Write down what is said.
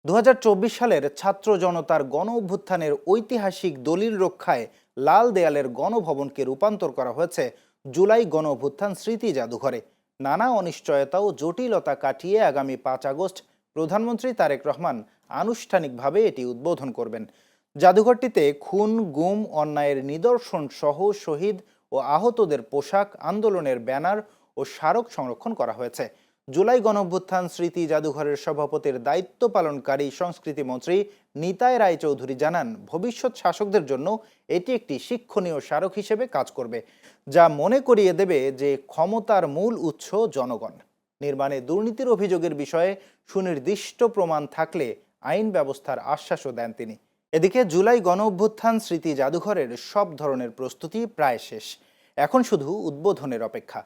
২০২৪ সালের ছাত্র জনতার গণ অভ্যুত্থানের ঐতিহাসিক দলিল রক্ষায় লাল দেয়ালের গণভবনকে রূপান্তর করা হয়েছে জুলাই গণ অভ্যুত্থান স্মৃতি জাদুঘরে। নানা অনিশ্চয়তা ও জটিলতা কাটিয়ে আগামী ৫ আগস্ট প্রধানমন্ত্রী তারেক রহমান আনুষ্ঠানিকভাবে এটি উদ্বোধন করবেন। জাদুঘরটিতে খুন, গুম, অন্যায়ের নিদর্শন সহ শহীদ ও আহতদের পোশাক, আন্দোলনের ব্যানার ও স্মারক সংরক্ষণ করা হয়েছে। জুলাই গণঅভ্যুত্থান স্মৃতি জাদুঘরের সভাপতির দায়িত্ব পালনকারী সংস্কৃতি মন্ত্রী নিতাই রায়চৌধুরী জানান, ভবিষ্যৎ শাসকদের জন্য এটি একটি শিক্ষণীয় স্মারক হিসেবে কাজ করবে, যা মনে করিয়ে দেবে যে ক্ষমতার মূল উৎস জনগণ। নির্মাণে দুর্নীতির অভিযোগের বিষয়ে সুনির্দিষ্ট প্রমাণ থাকলে আইন ব্যবস্থার আশ্বাসও দেন তিনি। এদিকে জুলাই গণঅভ্যুত্থান স্মৃতি জাদুঘরের সব ধরনের প্রস্তুতি প্রায় শেষ, এখন শুধু উদ্বোধনের অপেক্ষা।